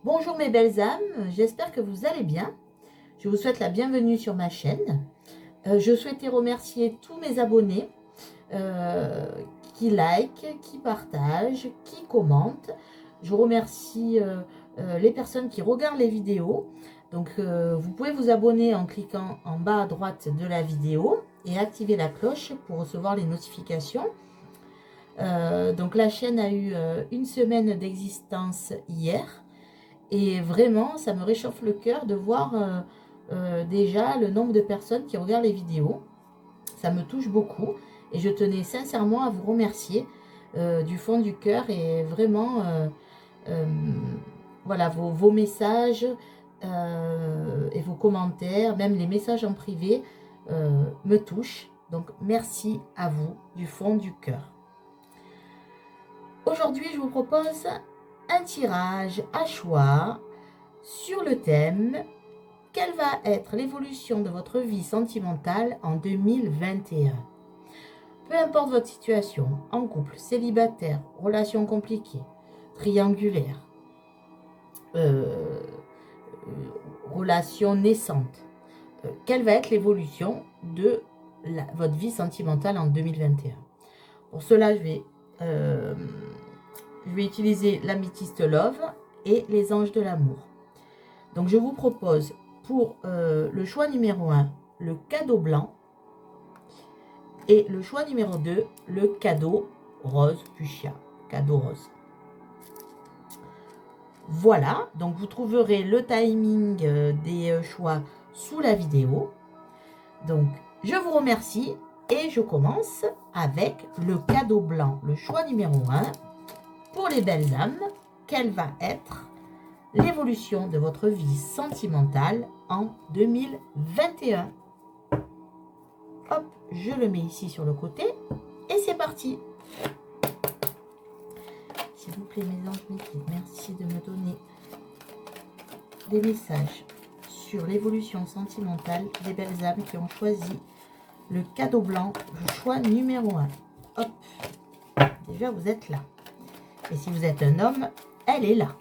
Bonjour mes belles âmes, j'espère que vous allez bien. Je vous souhaite la bienvenue sur ma chaîne. Je souhaitais remercier tous mes abonnés euh, qui likent, qui partagent, qui commentent. Je remercie les personnes qui regardent les vidéos. Donc vous pouvez vous abonner en cliquant en bas à droite de la vidéo et activer la cloche pour recevoir les notifications. Donc la chaîne a eu une semaine d'existence hier. Et vraiment, ça me réchauffe le cœur de voir déjà le nombre de personnes qui regardent les vidéos. Ça me touche beaucoup et je tenais sincèrement à vous remercier du fond du cœur et vraiment, euh, voilà, vos messages et vos commentaires, même les messages en privé, me touchent. Donc, merci à vous du fond du cœur. Aujourd'hui, je vous propose un tirage à choix sur le thème « Quelle va être l'évolution de votre vie sentimentale en 2021 ?» Peu importe votre situation, en couple, célibataire, relation compliquée, triangulaire, euh, relation naissante, quelle va être l'évolution de votre vie sentimentale en 2021 ? Pour cela, je vais utiliser l'améthyste Love et les anges de l'amour. Donc, je vous propose pour le choix numéro 1, le cadeau blanc. Et le choix numéro 2, le cadeau rose fuchsia. Cadeau rose. Voilà, donc vous trouverez le timing des choix sous la vidéo. Donc, je vous remercie et je commence avec le cadeau blanc, le choix numéro 1. Pour les belles âmes, quelle va être l'évolution de votre vie sentimentale en 2021. Hop, je le mets ici sur le côté et c'est parti. S'il vous plaît, mes anges, mes guides, merci de me donner des messages sur l'évolution sentimentale des belles âmes qui ont choisi le cadeau blanc, le choix numéro 1. Hop, déjà vous êtes là. Et si vous êtes un homme, elle est là.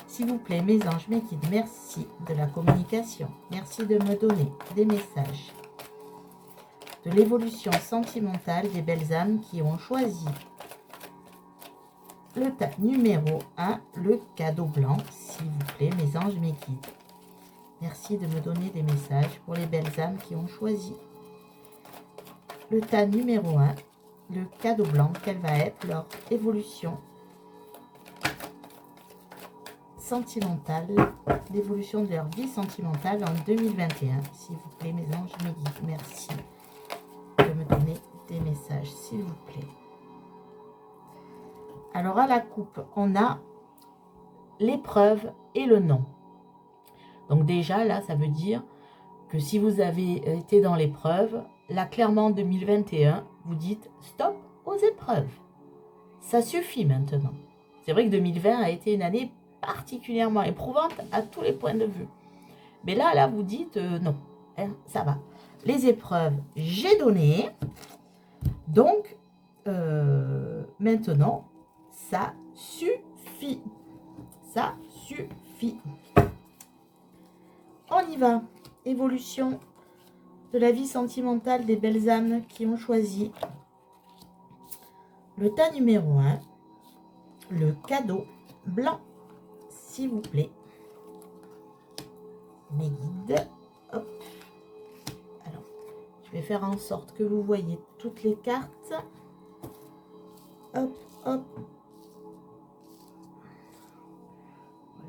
S'il vous plaît, mes anges, mes guides, merci de la communication. Merci de me donner des messages de l'évolution sentimentale des belles âmes qui ont choisi le tas numéro 1, le cadeau blanc, s'il vous plaît, mes anges, mes guides. Merci de me donner des messages pour les belles âmes qui ont choisi le tas numéro 1, le cadeau blanc, quelle va être leur évolution sentimentale, l'évolution de leur vie sentimentale en 2021. S'il vous plaît, mes anges, mes guides, merci de me donner des messages, s'il vous plaît. Alors, à la coupe, on a l'épreuve et le non. Donc déjà, là, ça veut dire que si vous avez été dans l'épreuve, là, clairement, en 2021, vous dites stop aux épreuves. Ça suffit maintenant. C'est vrai que 2020 a été une année particulièrement éprouvante à tous les points de vue. Mais là, vous dites non, hein, ça va. Les épreuves, j'ai donné. Donc, maintenant, ça suffit. Ça suffit. On y va. Évolution de la vie sentimentale des belles âmes qui ont choisi le tas numéro 1, le cadeau blanc, s'il vous plaît. Mes guides. Hop. Alors, je vais faire en sorte que vous voyez toutes les cartes. Hop, hop.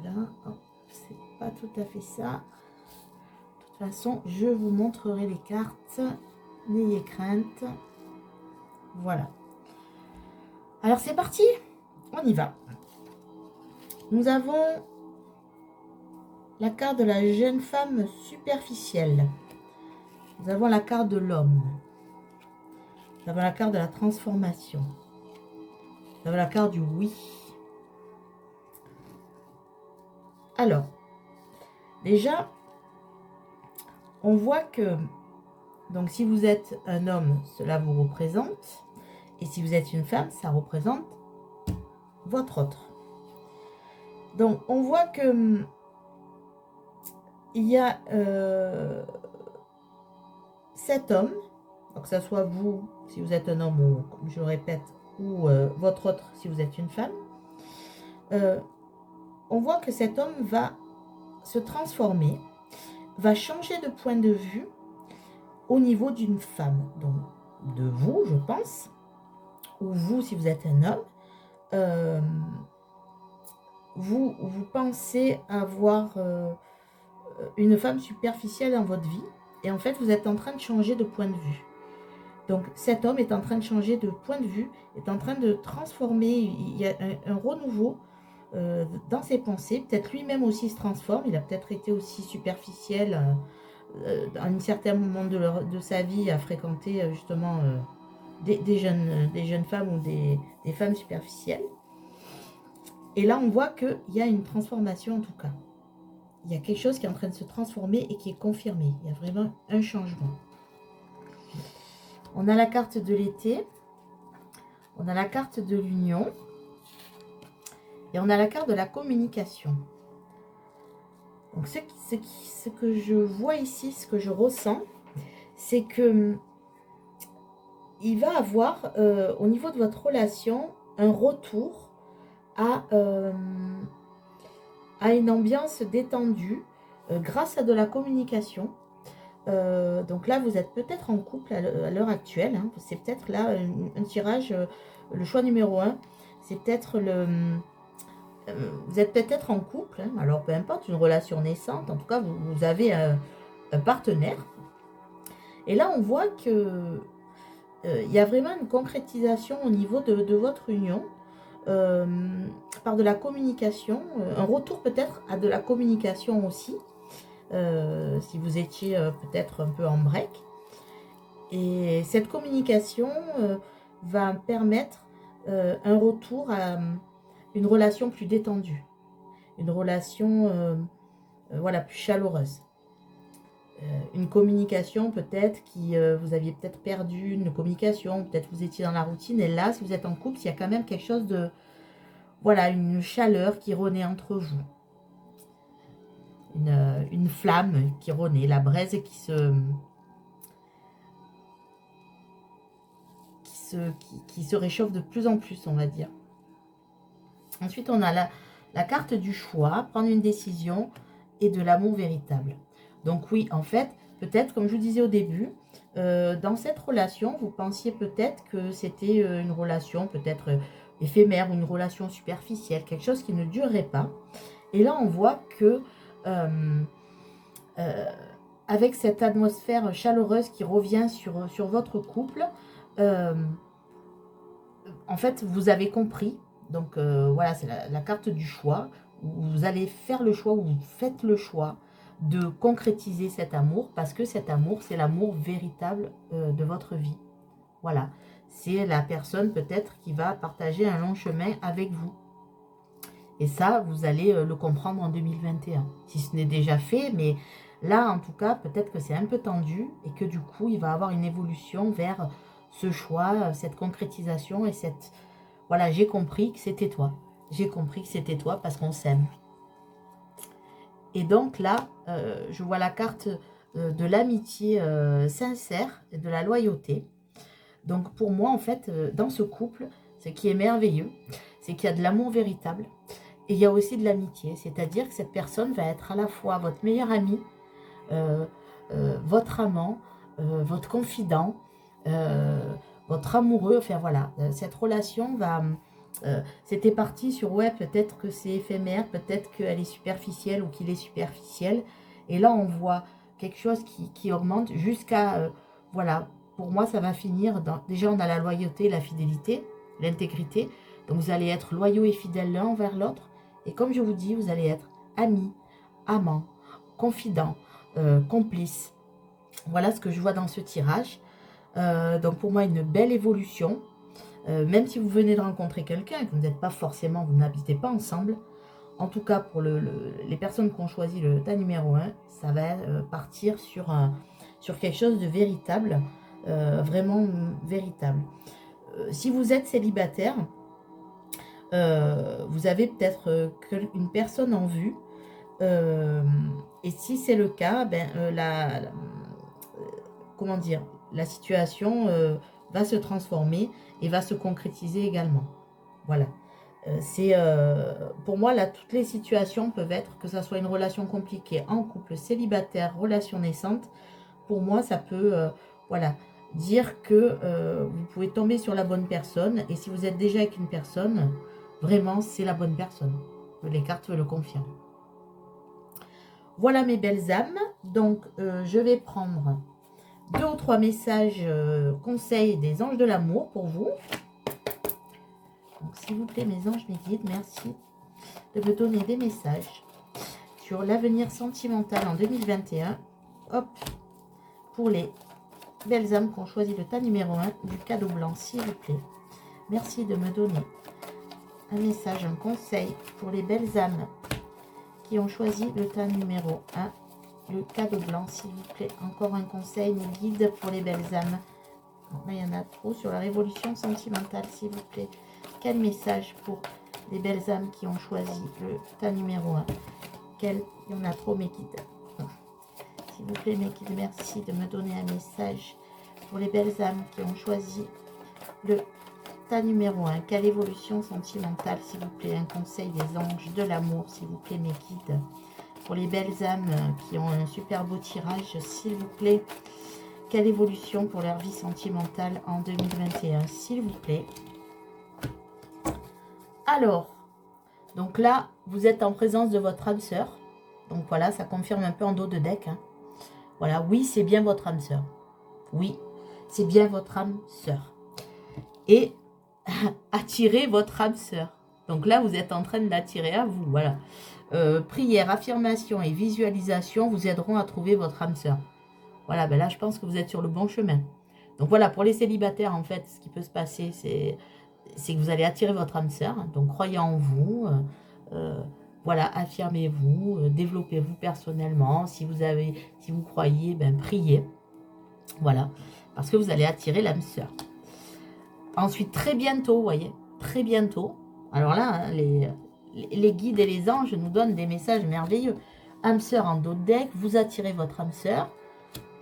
Voilà. Hop. C'est pas tout à fait ça. De toute façon, je vous montrerai les cartes. N'ayez crainte. Voilà. Alors, c'est parti. On y va. Nous avons la carte de la jeune femme superficielle. Nous avons la carte de l'homme. Nous avons la carte de la transformation. Nous avons la carte du oui. Alors, déjà, on voit que, donc si vous êtes un homme, cela vous représente. Et si vous êtes une femme, ça représente votre autre. Donc, on voit que il y a cet homme, donc que ce soit vous, si vous êtes un homme, ou, comme je le répète, ou votre autre, si vous êtes une femme. On voit que cet homme va se transformer, va changer de point de vue au niveau d'une femme. Donc, de vous, je pense, ou vous, si vous êtes un homme, vous pensez avoir une femme superficielle dans votre vie, et en fait, vous êtes en train de changer de point de vue. Donc, cet homme est en train de changer de point de vue, est en train de transformer, il y a un renouveau dans ses pensées. Peut-être lui-même aussi se transforme, il a peut-être été aussi superficiel à un certain moment de sa vie à fréquenter justement des jeunes femmes ou des femmes superficielles. Et là, on voit qu'il y a une transformation en tout cas. Il y a quelque chose qui est en train de se transformer et qui est confirmé. Il y a vraiment un changement. On a la carte de l'été, on a la carte de l'union et on a la carte de la communication. Donc ce que je vois ici, ce que je ressens, c'est que il va avoir au niveau de votre relation un retour à une ambiance détendue grâce à de la communication. Donc là, vous êtes peut-être en couple à l'heure actuelle. Hein. C'est peut-être là un tirage, le choix numéro 1. C'est peut-être vous êtes peut-être en couple. Hein. Alors, peu importe, une relation naissante. En tout cas, vous avez un partenaire. Et là, on voit que il y a vraiment une concrétisation au niveau de votre union. Par de la communication. Un retour peut-être à de la communication aussi. Si vous étiez peut-être un peu en break. Et cette communication va permettre un retour à une relation plus détendue, une relation voilà, plus chaleureuse. Une communication peut-être qui vous aviez peut-être perdu, une communication, peut-être vous étiez dans la routine, et là, si vous êtes en couple, il y a quand même quelque chose de, voilà, une chaleur qui renaît entre vous. Une flamme qui renaît, la braise qui se réchauffe de plus en plus, on va dire. Ensuite, on a la carte du choix, prendre une décision et de l'amour véritable. Donc oui, en fait, peut-être, comme je vous disais au début, dans cette relation, vous pensiez peut-être que c'était une relation peut-être éphémère ou une relation superficielle, quelque chose qui ne durerait pas. Et là, on voit que avec cette atmosphère chaleureuse qui revient sur votre couple, en fait, vous avez compris. Donc, voilà, c'est la carte du choix. Vous allez faire le choix, ou vous faites le choix de concrétiser cet amour, parce que cet amour, c'est l'amour véritable de votre vie. Voilà, c'est la personne peut-être qui va partager un long chemin avec vous. Et ça, vous allez le comprendre en 2021, si ce n'est déjà fait, mais là, en tout cas, peut-être que c'est un peu tendu et que du coup, il va avoir une évolution vers ce choix, cette concrétisation et cette... Voilà, j'ai compris que c'était toi. J'ai compris que c'était toi parce qu'on s'aime. Et donc là, je vois la carte de l'amitié sincère et de la loyauté. Donc pour moi, en fait, dans ce couple, ce qui est merveilleux, c'est qu'il y a de l'amour véritable. Et il y a aussi de l'amitié, c'est-à-dire que cette personne va être à la fois votre meilleur ami, votre amant, votre confident, votre amoureux. Enfin voilà, cette relation va... c'était parti sur, ouais, peut-être que c'est éphémère, peut-être qu'elle est superficielle ou qu'il est superficiel. Et là, on voit quelque chose qui augmente jusqu'à... voilà, pour moi, ça va finir dans... Déjà, on a la loyauté, la fidélité, l'intégrité. Donc, vous allez être loyaux et fidèles l'un envers l'autre. Et comme je vous dis, vous allez être amis, amants, confidents, complices. Voilà ce que je vois dans ce tirage. Donc, pour moi, une belle évolution. Même si vous venez de rencontrer quelqu'un, que vous n'êtes pas forcément, vous n'habitez pas ensemble. En tout cas, pour les personnes qui ont choisi le tas numéro 1, ça va partir sur quelque chose de véritable. Vraiment véritable. Si vous êtes célibataire, Vous avez peut-être une personne en vue. Et si c'est le cas, ben, comment dire, la situation va se transformer et va se concrétiser également. Voilà. Pour moi, là, toutes les situations peuvent être, que ça soit une relation compliquée, en couple, célibataire, relation naissante. Pour moi, ça peut, voilà, dire que vous pouvez tomber sur la bonne personne. Et si vous êtes déjà avec une personne, vraiment, c'est la bonne personne. Les cartes me le confirment. Voilà mes belles âmes. Donc, je vais prendre 2 ou 3 messages conseils des anges de l'amour pour vous. Donc, s'il vous plaît, mes anges, mes guides, merci de me donner des messages sur l'avenir sentimental en 2021. Hop, pour les belles âmes qui ont choisi le tas numéro 1 du cadeau blanc, s'il vous plaît. Merci de me donner un message, un conseil pour les belles âmes qui ont choisi le tas numéro 1, le cadeau blanc, s'il vous plaît. Encore un conseil, mes guides pour les belles âmes. Bon, là, il y en a trop sur la révolution sentimentale, s'il vous plaît. Quel message pour les belles âmes qui ont choisi le tas numéro 1? Il y en a trop, mes guides. S'il vous plaît, mes guides, merci de me donner un message pour les belles âmes qui ont choisi le tas numéro 1. Quelle évolution sentimentale, s'il vous plaît? Un conseil des anges de l'amour, s'il vous plaît, mes guides. Pour les belles âmes qui ont un super beau tirage, s'il vous plaît. Quelle évolution pour leur vie sentimentale en 2021, s'il vous plaît? Alors, donc là, vous êtes en présence de votre âme sœur. Donc voilà, ça confirme un peu en dos de deck. Hein. Voilà, oui, c'est bien votre âme sœur. Oui, c'est bien votre âme sœur. Et attirez votre âme sœur. Donc là, vous êtes en train de l'attirer à vous. Voilà. Prière, affirmation et visualisation vous aideront à trouver votre âme sœur. Voilà, ben là, je pense que vous êtes sur le bon chemin. Donc voilà, pour les célibataires, en fait, ce qui peut se passer, c'est que vous allez attirer votre âme sœur. Donc croyez en vous. Voilà, affirmez-vous, développez-vous personnellement. Si vous croyez, ben priez. Voilà, parce que vous allez attirer l'âme sœur. Ensuite, très bientôt, vous voyez, très bientôt. Alors là, hein, les guides et les anges nous donnent des messages merveilleux. Âme sœur en dos de deck, vous attirez votre âme sœur.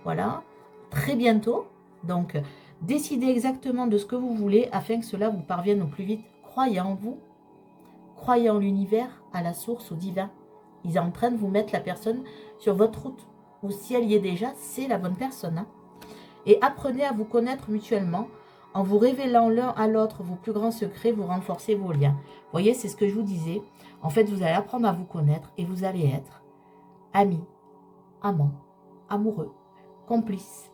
Voilà, très bientôt. Donc, décidez exactement de ce que vous voulez afin que cela vous parvienne au plus vite. Croyez en vous. Croyez en l'univers, à la source, au divin. Il est en train de vous mettre la personne sur votre route. Ou si elle y est déjà, c'est la bonne personne. Hein. Et apprenez à vous connaître mutuellement. En vous révélant l'un à l'autre vos plus grands secrets, vous renforcez vos liens. Vous voyez, c'est ce que je vous disais. En fait, vous allez apprendre à vous connaître et vous allez être amis, amants, amoureux, complices,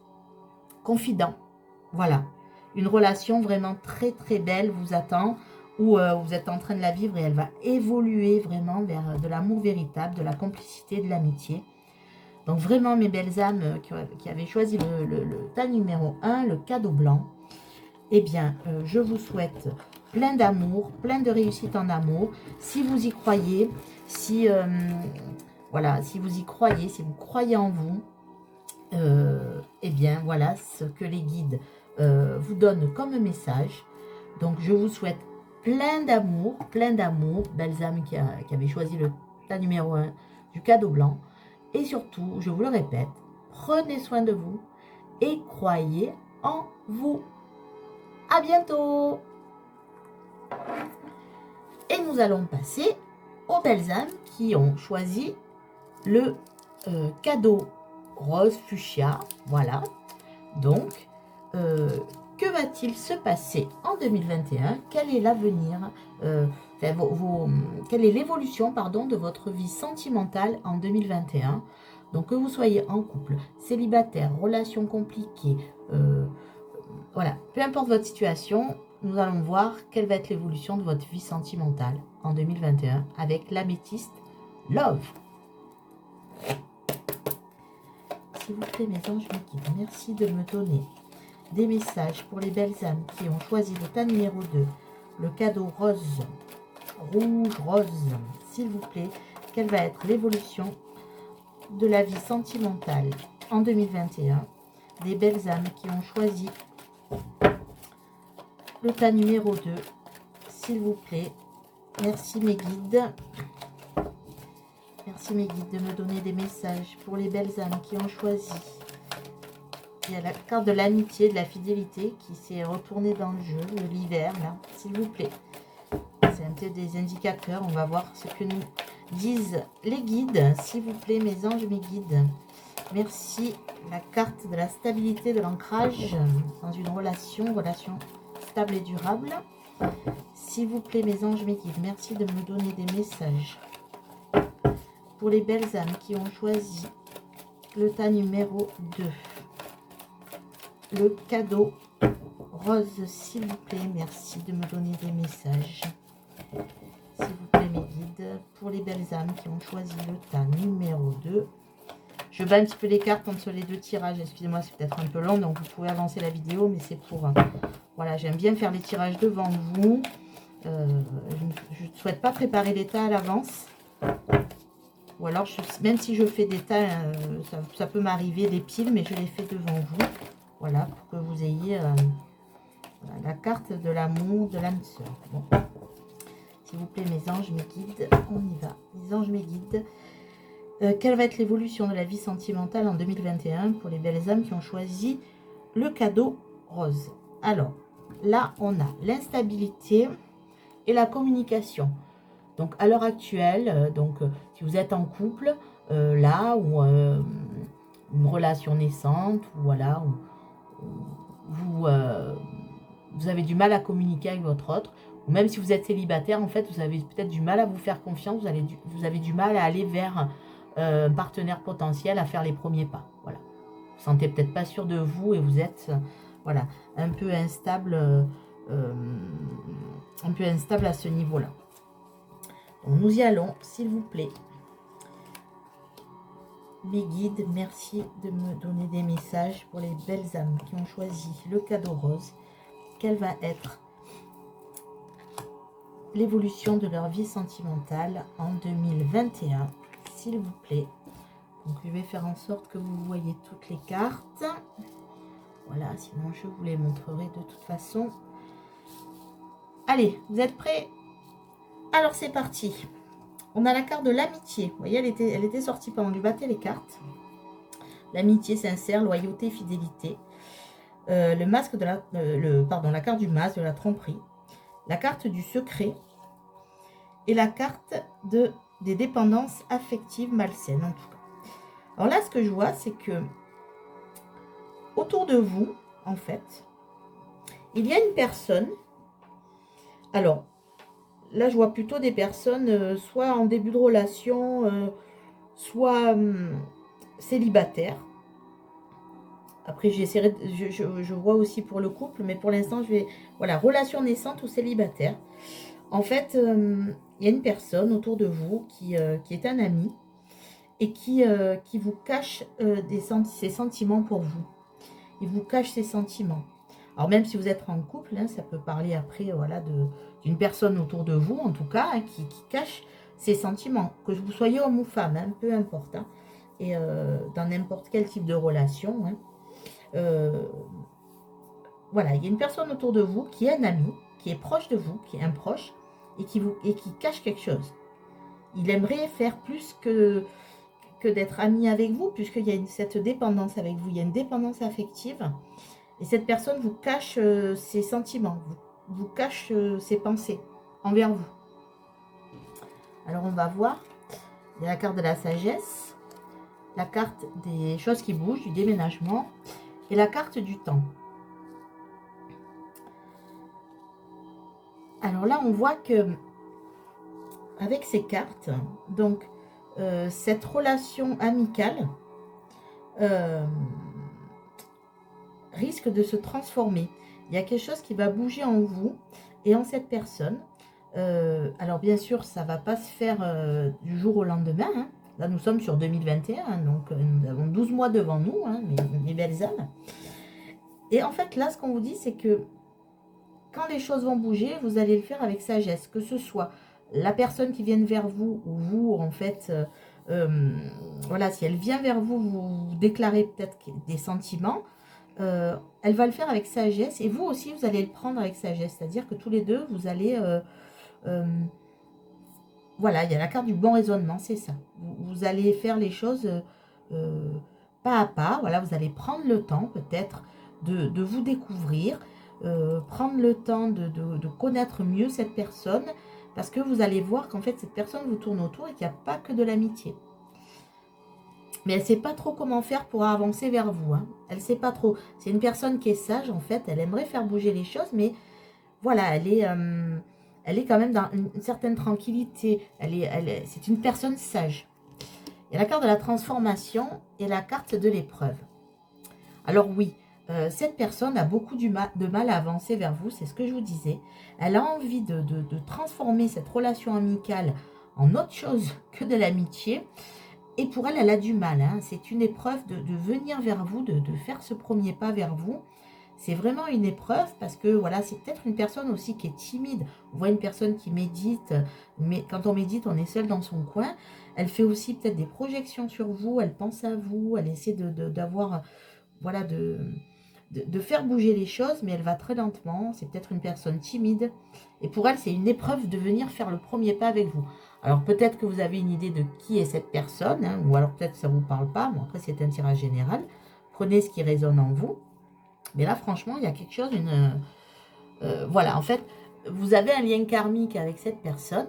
confidents. Voilà. Une relation vraiment très très belle vous attend. Où vous êtes en train de la vivre et elle va évoluer vraiment vers de l'amour véritable, de la complicité, de l'amitié. Donc vraiment mes belles âmes qui avaient choisi le tas numéro 1, le cadeau blanc, eh bien je vous souhaite plein d'amour, plein de réussite en amour. Si vous y croyez, voilà, si vous y croyez, si vous croyez en vous, eh bien voilà ce que les guides vous donnent comme message. Donc je vous souhaite plein d'amour, belles âmes qui avaient choisi le tas numéro 1 du cadeau blanc. Et surtout, je vous le répète, prenez soin de vous et croyez en vous. À bientôt. Et nous allons passer aux belles âmes qui ont choisi le cadeau rose fuchsia. Voilà. Donc, que va-t-il se passer en 2021? Quel est l'avenir, quelle est l'évolution, pardon, de votre vie sentimentale en 2021? Donc, que vous soyez en couple, célibataire, relation compliquée, voilà, peu importe votre situation, nous allons voir quelle va être l'évolution de votre vie sentimentale en 2021 avec l'améthyste Love. S'il vous plaît, mes anges, mes guides, merci de me donner des messages pour les belles âmes qui ont choisi le tas numéro 2, le cadeau rose, rouge, rose. S'il vous plaît, quelle va être l'évolution de la vie sentimentale en 2021 des belles âmes qui ont choisi le tas numéro 2, s'il vous plaît, Merci mes guides. Merci mes guides de me donner des messages pour les belles âmes qui ont choisi. Il y a la carte de l'amitié, de la fidélité qui s'est retournée dans le jeu, l'hiver, là, s'il vous plaît. C'est un peu des indicateurs. On va voir ce que nous disent les guides, s'il vous plaît, mes anges, mes guides. Merci. La carte de la stabilité, de l'ancrage dans une relation stable et durable. S'il vous plaît, mes anges, mes guides, merci de me donner des messages. Pour les belles âmes qui ont choisi le tas numéro 2. Le cadeau rose, s'il vous plaît, merci de me donner des messages. S'il vous plaît, mes guides, pour les belles âmes qui ont choisi le tas numéro 2. Je bats un petit peu les cartes entre les deux tirages. Excusez-moi, c'est peut-être un peu long, donc vous pouvez avancer la vidéo, mais c'est pour... voilà, j'aime bien faire les tirages devant vous. Je ne souhaite pas préparer les tas à l'avance. Ou alors, même si je fais des tas, ça peut m'arriver des piles, mais je les fais devant vous. Voilà, pour que vous ayez la carte de l'amour de l'âme sœur. Bon. S'il vous plaît, mes anges, mes guides, on y va. Les anges, mes guides. Quelle va être l'évolution de la vie sentimentale en 2021 pour les belles âmes qui ont choisi le cadeau rose? Alors, là, on a l'instabilité et la communication. Donc, à l'heure actuelle, si vous êtes en couple, là, ou une relation naissante, ou voilà, vous avez du mal à communiquer avec votre autre, ou même si vous êtes célibataire, en fait, vous avez peut-être du mal à vous faire confiance, vous avez du mal à aller vers un partenaire potentiel, à faire les premiers pas. Voilà. Vous ne vous sentez peut-être pas sûr de vous et vous êtes voilà, un peu instable à ce niveau-là. Donc, nous y allons, s'il vous plaît. Mes guides, merci de me donner des messages pour les belles âmes qui ont choisi le cadeau rose. Quelle va être l'évolution de leur vie sentimentale en 2021, s'il vous plaît. Donc, je vais faire en sorte que vous voyez toutes les cartes. Voilà, sinon je vous les montrerai de toute façon. Allez, vous êtes prêts? Alors, c'est parti. On a la carte de l'amitié. Vous voyez, elle était sortie pendant que je battais les cartes. L'amitié sincère, loyauté, fidélité. Le masque de la carte du masque, de la tromperie. La carte du secret. Et la carte des dépendances affectives malsaines, en tout cas. Alors là, ce que je vois, c'est que autour de vous, en fait, il y a une personne. Alors, là, je vois plutôt des personnes soit en début de relation, soit célibataires. Après, j'essaierai, je vois aussi pour le couple, mais pour l'instant, je vais... Voilà, relation naissante ou célibataire. En fait, il y a une personne autour de vous qui est un ami et qui vous cache ses sentiments pour vous. Il vous cache ses sentiments. Alors, même si vous êtes en couple, hein, ça peut parler après voilà, d'une personne autour de vous, en tout cas, hein, qui cache ses sentiments. Que vous soyez homme ou femme, hein, peu importe. Hein, et dans n'importe quel type de relation. Hein, voilà, il y a une personne autour de vous qui est un ami, qui est proche de vous, qui est un proche, et qui cache quelque chose. Il aimerait faire plus que d'être ami avec vous, puisqu'il y a cette dépendance avec vous, il y a une dépendance affective, et cette personne vous cache ses sentiments, vous cache ses pensées envers vous. Alors on va voir, il y a la carte de la sagesse, la carte des choses qui bougent, du déménagement, et la carte du temps. Alors là, on voit que avec ces cartes, donc cette relation amicale risque de se transformer. Il y a quelque chose qui va bouger en vous et en cette personne. Alors bien sûr, ça ne va pas se faire du jour au lendemain. Hein. Là, nous sommes sur 2021, donc nous avons 12 mois devant nous, hein, mes belles âmes. Et en fait, là, ce qu'on vous dit, c'est que quand les choses vont bouger, vous allez le faire avec sagesse, que ce soit la personne qui vient vers vous ou vous, en fait, voilà, si elle vient vers vous, vous déclarez peut-être des sentiments, elle va le faire avec sagesse et vous aussi, vous allez le prendre avec sagesse. C'est-à-dire que tous les deux, vous allez voilà, il y a la carte du bon raisonnement, c'est ça. Vous allez faire les choses pas à pas. Voilà, vous allez prendre le temps peut-être de vous découvrir, prendre le temps de connaître mieux cette personne, parce que vous allez voir qu'en fait, cette personne vous tourne autour et qu'il n'y a pas que de l'amitié. Mais elle ne sait pas trop comment faire pour avancer vers vous. Hein. Elle ne sait pas trop. C'est une personne qui est sage, en fait. Elle aimerait faire bouger les choses, mais voilà, elle est quand même dans une certaine tranquillité. C'est une personne sage. Il y a la carte de la transformation et la carte de l'épreuve. Alors oui, cette personne a beaucoup de mal à avancer vers vous, c'est ce que je vous disais. Elle a envie de transformer cette relation amicale en autre chose que de l'amitié. Et pour elle, elle a du mal. Hein. C'est une épreuve de venir vers vous, de faire ce premier pas vers vous. C'est vraiment une épreuve parce que voilà, c'est peut-être une personne aussi qui est timide. On voit une personne qui médite, mais quand on médite, on est seul dans son coin. Elle fait aussi peut-être des projections sur vous, elle pense à vous, elle essaie d'avoir, voilà, de faire bouger les choses, mais elle va très lentement. C'est peut-être une personne timide. Et pour elle, c'est une épreuve de venir faire le premier pas avec vous. Alors peut-être que vous avez une idée de qui est cette personne, hein, ou alors peut-être que ça ne vous parle pas. Bon, après, c'est un tirage général. Prenez ce qui résonne en vous. Mais là, franchement, il y a quelque chose, voilà, en fait, vous avez un lien karmique avec cette personne.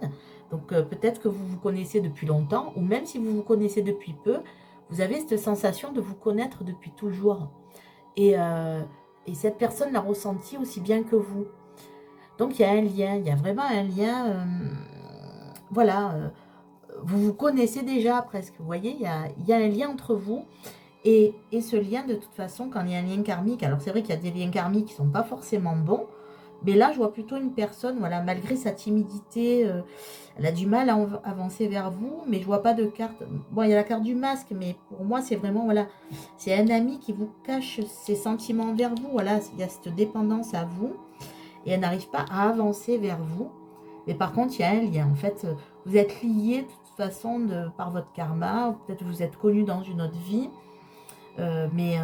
Donc, peut-être que vous vous connaissez depuis longtemps, ou même si vous vous connaissez depuis peu, vous avez cette sensation de vous connaître depuis toujours. Et cette personne l'a ressenti aussi bien que vous. Donc, il y a un lien, il y a vraiment un lien, voilà, vous vous connaissez déjà presque, vous voyez, il y a un lien entre vous. Et ce lien, de toute façon, quand il y a un lien karmique, alors c'est vrai qu'il y a des liens karmiques qui ne sont pas forcément bons, mais là, je vois plutôt une personne, voilà, malgré sa timidité, elle a du mal à avancer vers vous, mais je ne vois pas de carte. Bon, il y a la carte du masque, mais pour moi, c'est vraiment, voilà, c'est un ami qui vous cache ses sentiments envers vous, voilà, il y a cette dépendance à vous, et elle n'arrive pas à avancer vers vous. Mais par contre, il y a un lien, en fait, vous êtes liés de toute façon par votre karma, ou peut-être vous êtes connus dans une autre vie. Mais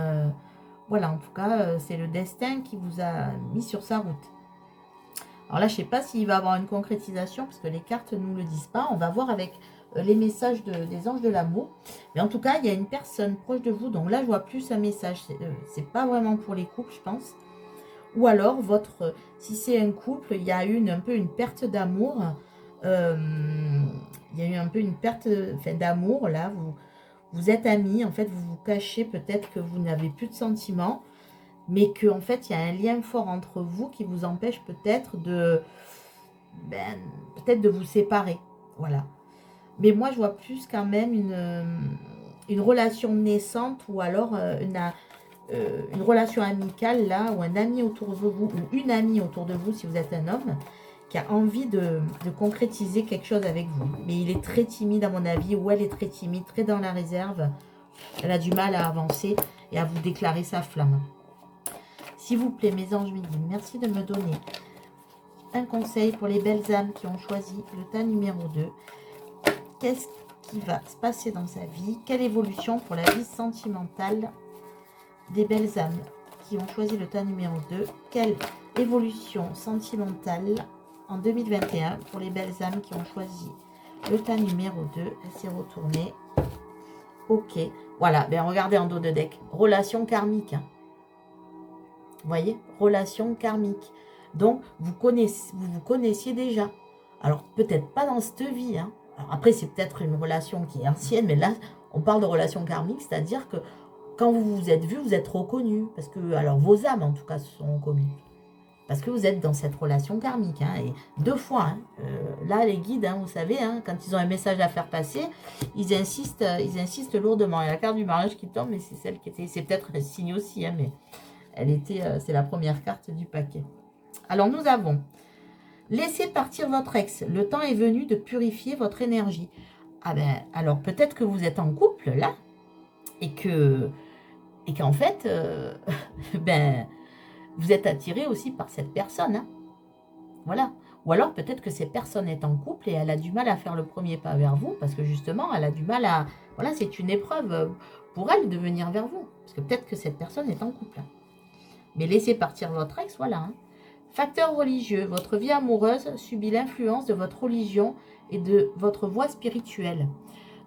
voilà, en tout cas, c'est le destin qui vous a mis sur sa route. Alors là, je ne sais pas s'il va avoir une concrétisation, parce que les cartes ne nous le disent pas. On va voir avec les messages des anges de l'amour. Mais en tout cas, il y a une personne proche de vous. Donc là, je vois plus un message. C'est pas vraiment pour les couples, je pense. Ou alors, si c'est un couple, il y a eu un peu une perte d'amour. Il y a eu un peu une perte d'amour, là. Vous êtes amis, en fait, vous vous cachez peut-être que vous n'avez plus de sentiments, mais qu'en fait, il y a un lien fort entre vous qui vous empêche peut-être peut-être de vous séparer. Voilà. Mais moi, je vois plus quand même une relation naissante ou alors une relation amicale, là, ou un ami autour de vous, ou une amie autour de vous, si vous êtes un homme, qui a envie de concrétiser quelque chose avec vous. Mais il est très timide à mon avis, ou elle est très timide, très dans la réserve. Elle a du mal à avancer et à vous déclarer sa flamme. S'il vous plaît, mes anges, merci de me donner un conseil pour les belles âmes qui ont choisi le tas numéro 2. Qu'est-ce qui va se passer dans sa vie? Quelle évolution pour la vie sentimentale des belles âmes qui ont choisi le tas numéro 2? Quelle évolution sentimentale en 2021 pour les belles âmes qui ont choisi le tas numéro 2? Elle s'est retournée. Ok. Voilà. Ben, regardez en dos de deck. Relation karmique. Hein. Vous voyez? Relation karmique. Donc, vous vous connaissiez déjà. Alors, peut-être pas dans cette vie. Hein. Alors, après, c'est peut-être une relation qui est ancienne, mais là, on parle de relation karmique, c'est-à-dire que quand vous vous êtes vus, vous êtes reconnus. Parce que, alors, vos âmes, en tout cas, se sont reconnues. Parce que vous êtes dans cette relation karmique. Hein, et 2 fois. Hein, là, les guides, hein, vous savez, hein, quand ils ont un message à faire passer, ils insistent lourdement. Il y a la carte du mariage qui tombe, mais c'est celle qui était... C'est peut-être un signe aussi, hein, mais c'est la première carte du paquet. Alors, nous avons... Laissez partir votre ex. Le temps est venu de purifier votre énergie. Ah ben, alors peut-être que vous êtes en couple, là, et qu'en fait, ben... vous êtes attiré aussi par cette personne. Hein. Voilà. Ou alors peut-être que cette personne est en couple et elle a du mal à faire le premier pas vers vous parce que justement, elle a du mal à... Voilà, c'est une épreuve pour elle de venir vers vous. Parce que peut-être que cette personne est en couple. Mais laissez partir votre ex, voilà. Hein. Facteur religieux, votre vie amoureuse subit l'influence de votre religion et de votre voie spirituelle.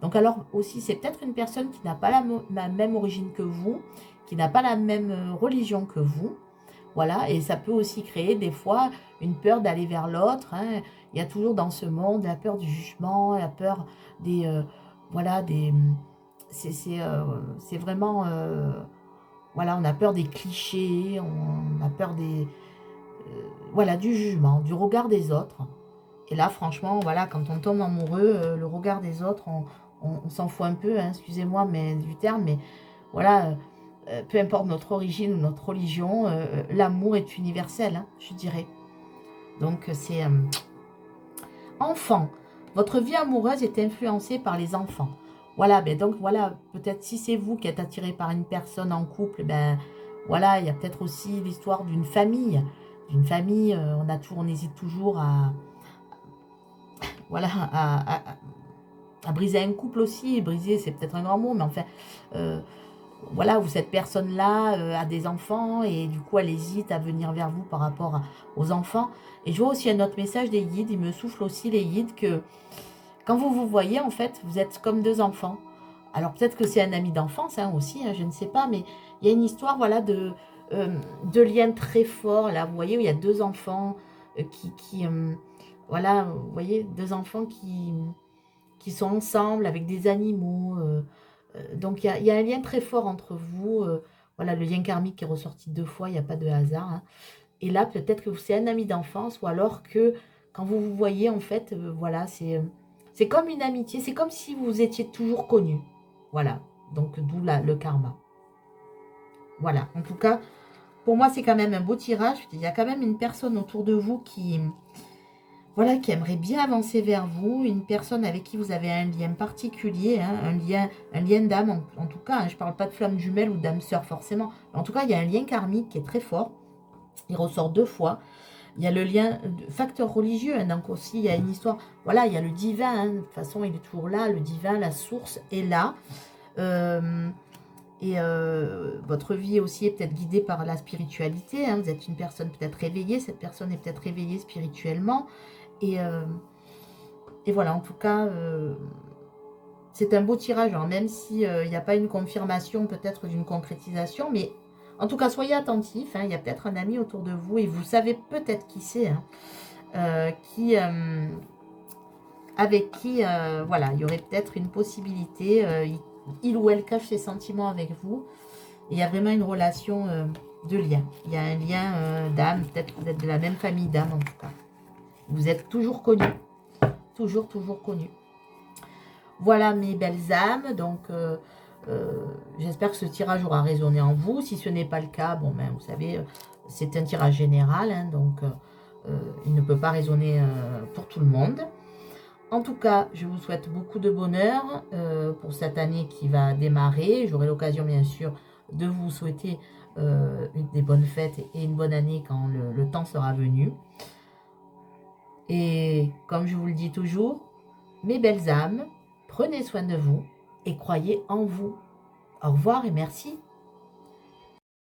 Donc alors aussi, c'est peut-être une personne qui n'a pas la même origine que vous, qui n'a pas la même religion que vous. Voilà, et ça peut aussi créer des fois une peur d'aller vers l'autre. Hein. Il y a toujours dans ce monde la peur du jugement, la peur des... voilà, des... C'est vraiment... voilà, on a peur des clichés, on a peur des... voilà, du jugement, du regard des autres. Et là, franchement, voilà, quand on tombe amoureux, le regard des autres, on s'en fout un peu, hein, excusez-moi mais, du terme, mais voilà, peu importe notre origine ou notre religion, l'amour est universel, hein, je dirais. Donc, c'est... enfant, votre vie amoureuse est influencée par les enfants. Voilà, ben donc voilà, peut-être si c'est vous qui êtes attiré par une personne en couple, ben voilà, il y a peut-être aussi l'histoire d'une famille. D'une famille, on hésite toujours à, voilà, à briser un couple aussi. Briser, c'est peut-être un grand mot, mais enfin, voilà, où cette personne-là a des enfants et du coup, elle hésite à venir vers vous par rapport aux enfants. Et je vois aussi un autre message des guides, ils me soufflent aussi les guides que quand vous vous voyez, en fait, vous êtes comme deux enfants. Alors peut-être que c'est un ami d'enfance hein, aussi, hein, je ne sais pas, mais il y a une histoire, voilà, de lien très fort, là, vous voyez, où il y a deux enfants voilà, vous voyez, deux enfants qui sont ensemble avec des animaux. Donc il y a un lien très fort entre vous. Voilà, le lien karmique qui est ressorti 2 fois, il n'y a pas de hasard. Hein. Et là, peut-être que c'est un ami d'enfance, ou alors que quand vous vous voyez, en fait, voilà, c'est comme une amitié, c'est comme si vous étiez toujours connus. Voilà, donc d'où le karma. Voilà, en tout cas, pour moi, c'est quand même un beau tirage. Il y a quand même une personne autour de vous voilà, qui aimerait bien avancer vers vous, une personne avec qui vous avez un lien particulier, hein, un lien d'âme en tout cas. Hein, je ne parle pas de flamme jumelle ou d'âme sœur forcément. En tout cas, il y a un lien karmique qui est très fort. Il ressort 2 fois. Il y a le lien, facteur religieux, hein, donc aussi il y a une histoire. Voilà, il y a le divin, hein, de toute façon il est toujours là, le divin, la source est là. Votre vie aussi est peut-être guidée par la spiritualité. Hein, vous êtes une personne peut-être réveillée, cette personne est peut-être réveillée spirituellement. Et voilà, en tout cas, c'est un beau tirage, hein, même s'il n'y a pas une confirmation peut-être d'une concrétisation, mais en tout cas, soyez attentifs, hein, il y a peut-être un ami autour de vous, et vous savez peut-être qui c'est, hein, avec qui, voilà, il y aurait peut-être une possibilité, il ou elle cache ses sentiments avec vous, et il y a vraiment une relation de lien. Il y a un lien d'âme, peut-être que vous êtes de la même famille d'âme en tout cas. Vous êtes toujours connus. Toujours connus. Voilà mes belles âmes, donc j'espère que ce tirage aura résonné en vous. Si ce n'est pas le cas, bon ben vous savez, c'est un tirage général, hein, donc il ne peut pas résonner pour tout le monde. En tout cas, je vous souhaite beaucoup de bonheur pour cette année qui va démarrer. J'aurai l'occasion bien sûr de vous souhaiter des bonnes fêtes et une bonne année quand le temps sera venu. Et comme je vous le dis toujours, mes belles âmes, prenez soin de vous et croyez en vous. Au revoir et merci.